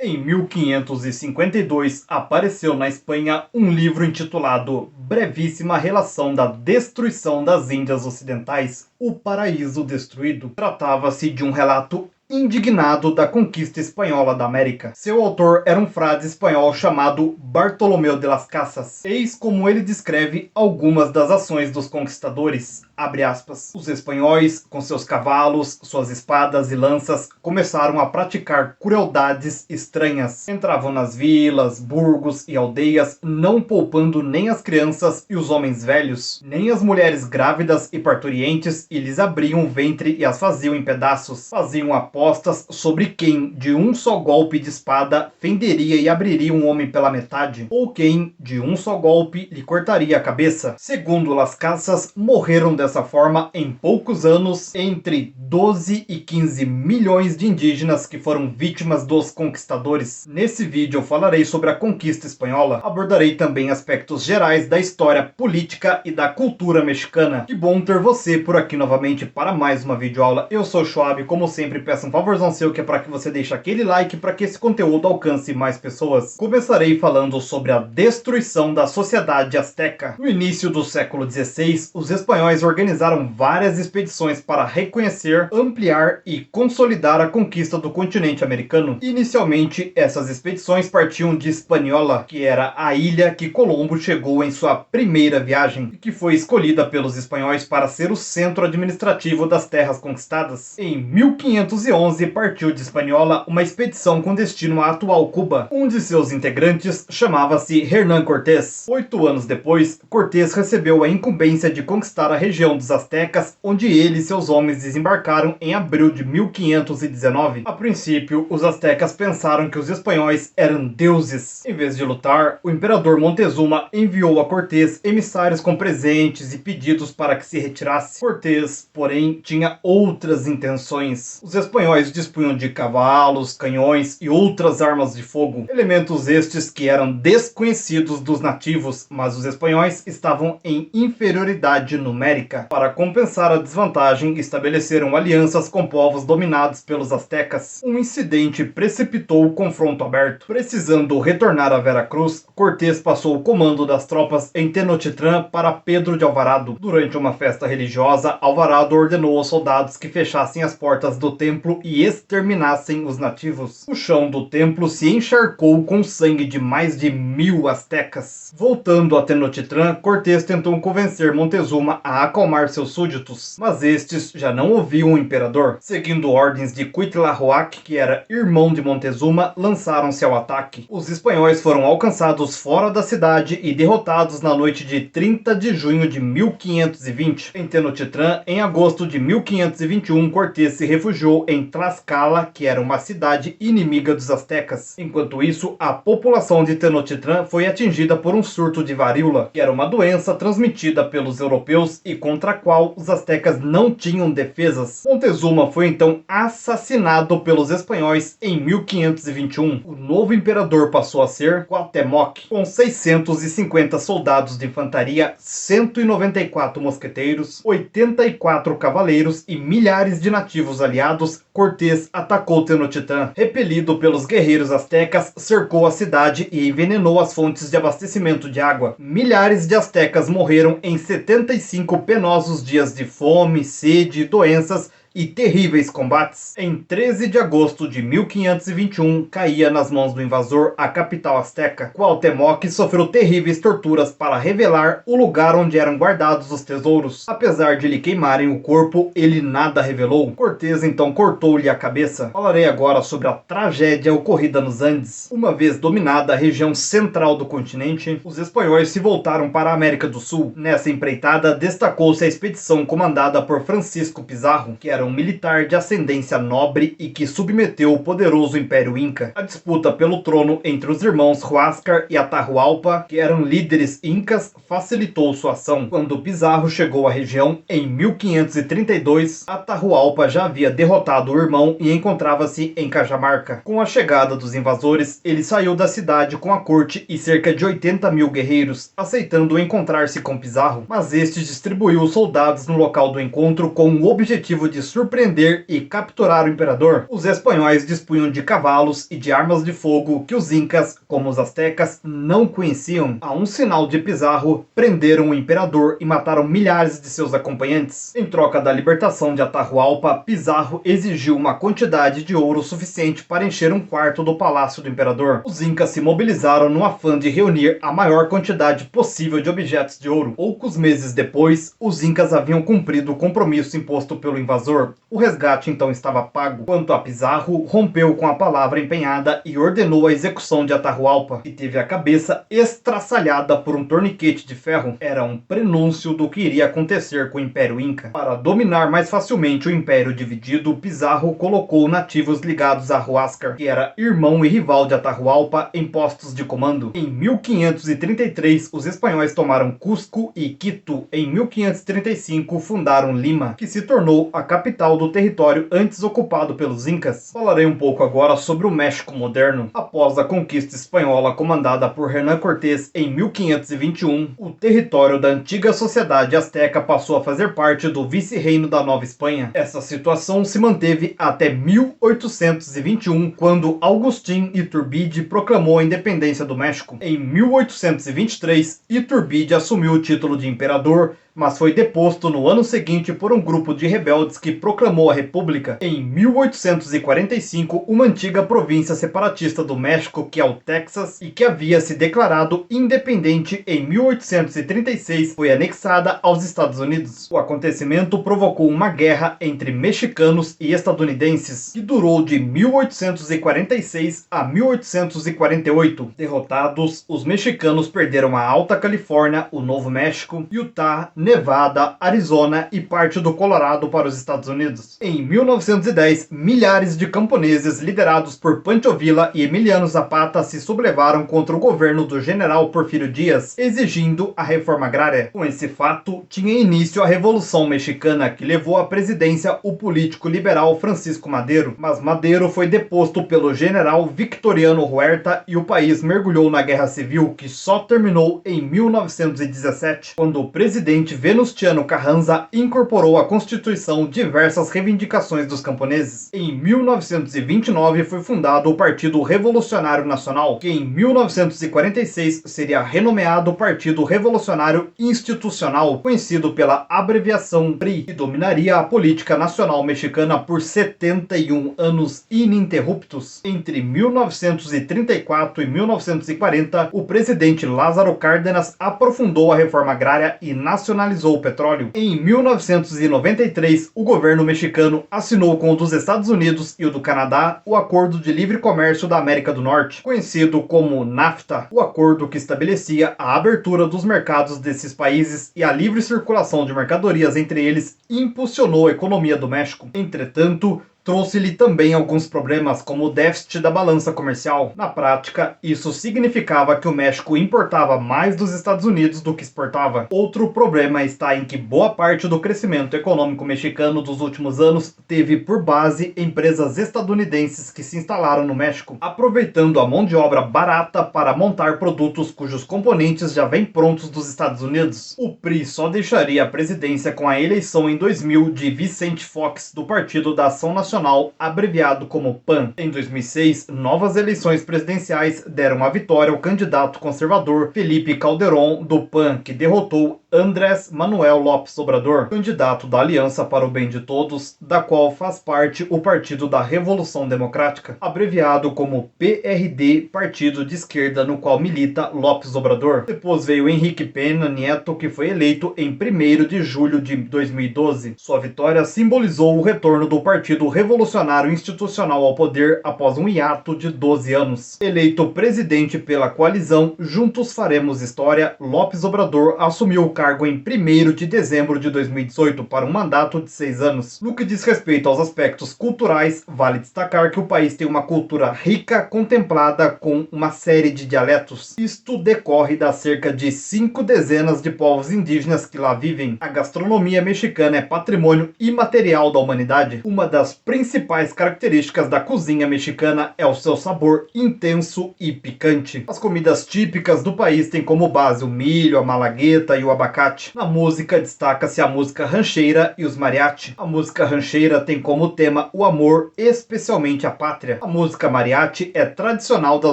Em 1552, apareceu na Espanha um livro intitulado Brevíssima Relação da Destruição das Índias Ocidentais, O Paraíso Destruído. Tratava-se de um relato indignado da conquista espanhola da América. Seu autor era um frade espanhol chamado Bartolomeu de las Casas. Eis como ele descreve algumas das ações dos conquistadores. Abre aspas. Os espanhóis, com seus cavalos, suas espadas e lanças, começaram a praticar crueldades estranhas. Entravam nas vilas, burgos e aldeias, não poupando nem as crianças e os homens velhos, nem as mulheres grávidas e parturientes, e lhes abriam o ventre e as faziam em pedaços. Faziam apostas sobre quem, de um só golpe de espada, fenderia e abriria um homem pela metade, ou quem, de um só golpe, lhe cortaria a cabeça. Segundo Las Casas, morreram dessa forma, em poucos anos, entre 12 e 15 milhões de indígenas que foram vítimas dos conquistadores. Nesse vídeo eu falarei sobre a conquista espanhola, abordarei também aspectos gerais da história política e da cultura mexicana. Que bom ter você por aqui novamente para mais uma videoaula. Eu sou o Schwab, como sempre peço um favorzão seu, que é para que você deixe aquele like para que esse conteúdo alcance mais pessoas. Começarei falando sobre a destruição da sociedade azteca. No início do século XVI, os espanhóis organizaram várias expedições para reconhecer, ampliar e consolidar a conquista do continente americano. Inicialmente, essas expedições partiam de Hispaniola, que era a ilha que Colombo chegou em sua primeira viagem, e que foi escolhida pelos espanhóis para ser o centro administrativo das terras conquistadas. Em 1511, partiu de Hispaniola uma expedição com destino à atual Cuba. Um de seus integrantes chamava-se Hernán Cortés. 8 anos depois, Cortés recebeu a incumbência de conquistar a região dos Aztecas, onde ele e seus homens desembarcaram em abril de 1519. A princípio, os aztecas pensaram que os espanhóis eram deuses. Em vez de lutar, o imperador Montezuma enviou a Cortés emissários com presentes e pedidos para que se retirasse. Cortés, porém, tinha outras intenções. Os espanhóis dispunham de cavalos, canhões e outras armas de fogo, elementos estes que eram desconhecidos dos nativos, mas os espanhóis estavam em inferioridade numérica. Para compensar a desvantagem, estabeleceram alianças com povos dominados pelos aztecas. Um incidente precipitou o confronto aberto. Precisando retornar a Veracruz, Cortés passou o comando das tropas em Tenochtitlan para Pedro de Alvarado. Durante uma festa religiosa, Alvarado ordenou aos soldados que fechassem as portas do templo e exterminassem os nativos. O chão do templo se encharcou com o sangue de mais de 1000 aztecas. Voltando a Tenochtitlan, Cortés tentou convencer Montezuma a acalmar seus súditos, mas estes já não ouviam o imperador. Seguindo ordens de Cuitlahuac, que era irmão de Montezuma, lançaram-se ao ataque. Os espanhóis foram alcançados fora da cidade e derrotados na noite de 30 de junho de 1520. Em Tenochtitlan, em agosto de 1521, Cortés se refugiou em Tlaxcala, que era uma cidade inimiga dos aztecas. Enquanto isso, a população de Tenochtitlan foi atingida por um surto de varíola, que era uma doença transmitida pelos europeus e contra a qual os aztecas não tinham defesas. Montezuma foi então assassinado pelos espanhóis em 1521. O novo imperador passou a ser Cuauhtémoc, com 650 soldados de infantaria, 194 mosqueteiros, 84 cavaleiros e milhares de nativos aliados. Cortés atacou Tenochtitlan. Repelido pelos guerreiros aztecas, cercou a cidade e envenenou as fontes de abastecimento de água. Milhares de aztecas morreram em 75 penosos dias de fome, sede, doenças e terríveis combates. Em 13 de agosto de 1521, caía nas mãos do invasor a capital azteca. Cuauhtémoc sofreu terríveis torturas para revelar o lugar onde eram guardados os tesouros. Apesar de lhe queimarem o corpo, ele nada revelou. Cortés então cortou-lhe a cabeça. Falarei agora sobre a tragédia ocorrida nos Andes. Uma vez dominada a região central do continente, os espanhóis se voltaram para a América do Sul. Nessa empreitada, destacou-se a expedição comandada por Francisco Pizarro, que era um militar de ascendência nobre e que submeteu o poderoso Império Inca. A disputa pelo trono entre os irmãos Huáscar e Atahualpa, que eram líderes incas, facilitou sua ação. Quando Pizarro chegou à região em 1532, Atahualpa já havia derrotado o irmão e encontrava-se em Cajamarca. Com a chegada dos invasores, ele saiu da cidade com a corte e cerca de 80 mil guerreiros, aceitando encontrar-se com Pizarro, mas este distribuiu os soldados no local do encontro com o objetivo de surpreender e capturar o imperador. Os espanhóis dispunham de cavalos e de armas de fogo que os incas, como os astecas, não conheciam. A um sinal de Pizarro, prenderam o imperador e mataram milhares de seus acompanhantes. Em troca da libertação de Atahualpa, Pizarro exigiu uma quantidade de ouro suficiente para encher um quarto do palácio do imperador. Os incas se mobilizaram no afã de reunir a maior quantidade possível de objetos de ouro. Poucos meses depois, os incas haviam cumprido o compromisso imposto pelo invasor. O resgate então estava pago. Quanto a Pizarro, rompeu com a palavra empenhada e ordenou a execução de Atahualpa, que teve a cabeça estraçalhada por um torniquete de ferro. Era um prenúncio do que iria acontecer com o Império Inca. Para dominar mais facilmente o Império dividido, Pizarro colocou nativos ligados a Huáscar, que era irmão e rival de Atahualpa, em postos de comando. Em 1533, os espanhóis tomaram Cusco e Quito. Em 1535, fundaram Lima, que se tornou a capital do território antes ocupado pelos Incas. Falarei um pouco agora sobre o México moderno. Após a conquista espanhola comandada por Hernán Cortés em 1521, o território da antiga sociedade asteca passou a fazer parte do vice-reino da Nova Espanha. Essa situação se manteve até 1821, quando Agustín Iturbide proclamou a independência do México. Em 1823, Iturbide assumiu o título de imperador, mas foi deposto no ano seguinte por um grupo de rebeldes que proclamou a República. Em 1845, uma antiga província separatista do México, que é o Texas, e que havia se declarado independente em 1836, foi anexada aos Estados Unidos. O acontecimento provocou uma guerra entre mexicanos e estadunidenses, que durou de 1846 a 1848. Derrotados, os mexicanos perderam a Alta Califórnia, o Novo México, Utah, Nevada, Arizona e parte do Colorado para os Estados Unidos. Em 1910, milhares de camponeses liderados por Pancho Villa e Emiliano Zapata se sublevaram contra o governo do general Porfirio Díaz, exigindo a reforma agrária. Com esse fato, tinha início a Revolução Mexicana, que levou à presidência o político liberal Francisco Madero. Mas Madero foi deposto pelo general Victoriano Huerta e o país mergulhou na Guerra Civil, que só terminou em 1917, quando o presidente Venustiano Carranza incorporou à Constituição diversas reivindicações dos camponeses. Em 1929 foi fundado o Partido Revolucionário Nacional, que em 1946 seria renomeado Partido Revolucionário Institucional, conhecido pela abreviação PRI, que dominaria a política nacional mexicana por 71 anos ininterruptos. Entre 1934 e 1940, o presidente Lázaro Cárdenas aprofundou a reforma agrária e nacionalizou o petróleo. Em 1993, o governo mexicano assinou com o dos Estados Unidos e o do Canadá o Acordo de Livre Comércio da América do Norte, conhecido como NAFTA, o acordo que estabelecia a abertura dos mercados desses países e a livre circulação de mercadorias entre eles impulsionou a economia do México. Entretanto, trouxe-lhe também alguns problemas, como o déficit da balança comercial. Na prática, isso significava que o México importava mais dos Estados Unidos do que exportava. Outro problema está em que boa parte do crescimento econômico mexicano dos últimos anos teve por base empresas estadunidenses que se instalaram no México, aproveitando a mão de obra barata para montar produtos cujos componentes já vêm prontos dos Estados Unidos. O PRI só deixaria a presidência com a eleição em 2000 de Vicente Fox, do Partido da Ação Nacional, abreviado como PAN. Em 2006, novas eleições presidenciais deram a vitória ao candidato conservador Felipe Calderón, do PAN, que derrotou Andrés Manuel López Obrador, candidato da Aliança para o Bem de Todos, da qual faz parte o Partido da Revolução Democrática, abreviado como PRD, partido de esquerda no qual milita López Obrador. Depois veio Henrique Peña Nieto, que foi eleito em 1º de julho de 2012. Sua vitória simbolizou o retorno do Partido Revolucionário Institucional ao poder após um hiato de 12 anos. Eleito presidente pela coalizão Juntos Faremos História, López Obrador assumiu o cargo em 1º de dezembro de 2018 para um mandato de 6 anos. No que diz respeito aos aspectos culturais, vale destacar que o país tem uma cultura rica contemplada com uma série de dialetos. Isto decorre das cerca de 5 dezenas de povos indígenas que lá vivem. A gastronomia mexicana é patrimônio imaterial da humanidade. Uma das principais características da cozinha mexicana é o seu sabor intenso e picante. As comidas típicas do país têm como base o milho, a malagueta e o abacate. Na música destaca-se a música rancheira e os mariachi. A música rancheira tem como tema o amor, especialmente a pátria. A música mariachi é tradicional da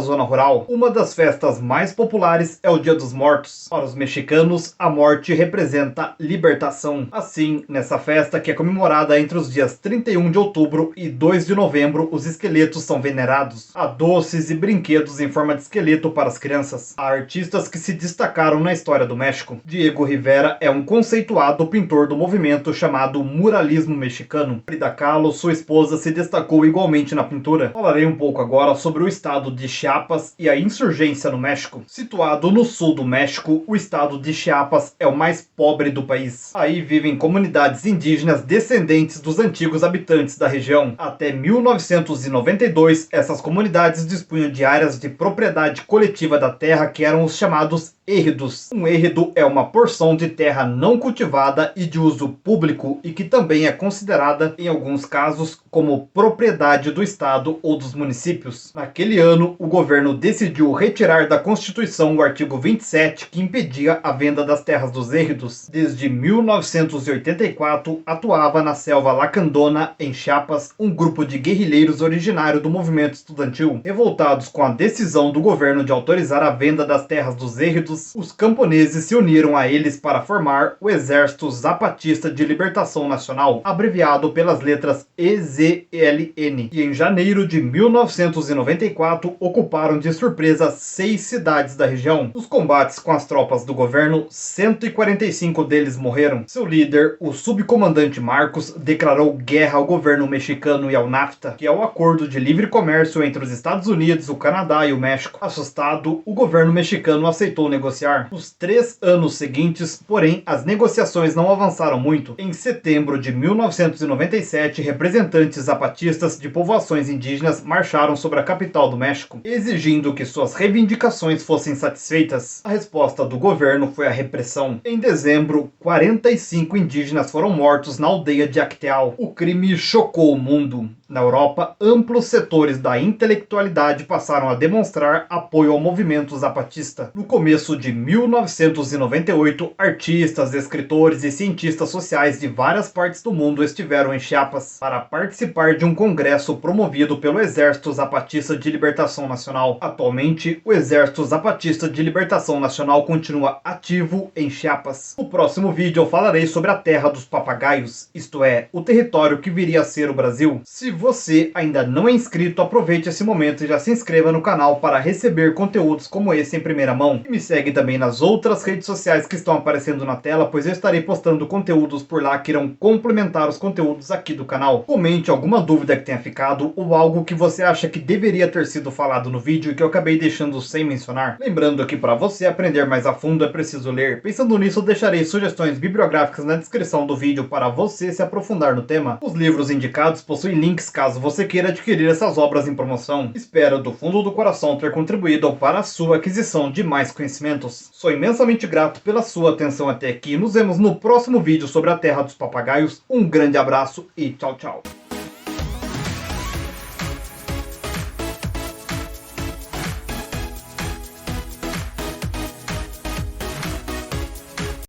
zona rural. Uma das festas mais populares é o Dia dos Mortos. Para os mexicanos, a morte representa libertação. Assim, nessa festa, que é comemorada entre os dias 31 de outubro e 2 de novembro, os esqueletos são venerados. Há doces e brinquedos em forma de esqueleto para as crianças. Há artistas que se destacaram na história do México. Diego Rivera é um conceituado pintor do movimento chamado muralismo mexicano. Frida Kahlo, sua esposa, se destacou igualmente na pintura. Falarei um pouco agora sobre o estado de Chiapas e a insurgência no México. Situado no sul do México, o estado de Chiapas é o mais pobre do país. Aí vivem comunidades indígenas descendentes dos antigos habitantes da região. Até 1992, essas comunidades dispunham de áreas de propriedade coletiva da terra que eram os chamados êridos. Um êrido é uma porção de terra não cultivada e de uso público e que também é considerada, em alguns casos, como propriedade do estado ou dos municípios. Naquele ano, o governo decidiu retirar da Constituição o artigo 27 que impedia a venda das terras dos êridos. Desde 1984, atuava na selva Lacandona, em Chiapas, um grupo de guerrilheiros originário do movimento estudantil. Revoltados com a decisão do governo de autorizar a venda das terras dos êridos, os camponeses se uniram a eles para formar o Exército Zapatista de Libertação Nacional, abreviado pelas letras EZLN, e em janeiro de 1994 ocuparam de surpresa 6 cidades da região. Nos combates com as tropas do governo, 145 deles morreram. Seu líder, o subcomandante Marcos, declarou guerra ao governo mexicano e ao NAFTA, que é o acordo de livre comércio entre os Estados Unidos, o Canadá e o México. Assustado, o governo mexicano aceitou negociar. Nos 3 anos seguintes, porém, as negociações não avançaram muito. Em setembro de 1997, representantes zapatistas de povoações indígenas marcharam sobre a capital do México, exigindo que suas reivindicações fossem satisfeitas. A resposta do governo foi a repressão. Em dezembro, 45 indígenas foram mortos na aldeia de Acteal. O crime chocou o mundo. Na Europa, amplos setores da intelectualidade passaram a demonstrar apoio ao movimento zapatista. No começo de 1998, artistas, escritores e cientistas sociais de várias partes do mundo estiveram em Chiapas para participar de um congresso promovido pelo Exército Zapatista de Libertação Nacional. Atualmente, o Exército Zapatista de Libertação Nacional continua ativo em Chiapas. No próximo vídeo eu falarei sobre a Terra dos Papagaios, isto é, o território que viria a ser o Brasil. Se você ainda não é inscrito, aproveite esse momento e já se inscreva no canal para receber conteúdos como esse em primeira mão. E me segue também nas outras redes sociais que estão aparecendo na tela, pois eu estarei postando conteúdos por lá que irão complementar os conteúdos aqui do canal. Comente alguma dúvida que tenha ficado ou algo que você acha que deveria ter sido falado no vídeo e que eu acabei deixando sem mencionar. Lembrando que para você aprender mais a fundo é preciso ler. Pensando nisso, eu deixarei sugestões bibliográficas na descrição do vídeo para você se aprofundar no tema. Os livros indicados possuem links caso você queira adquirir essas obras em promoção. Espero do fundo do coração ter contribuído para a sua aquisição de mais conhecimentos. Sou imensamente grato pela sua atenção até aqui. Nos vemos no próximo vídeo sobre a Terra dos Papagaios. Um grande abraço e tchau, tchau.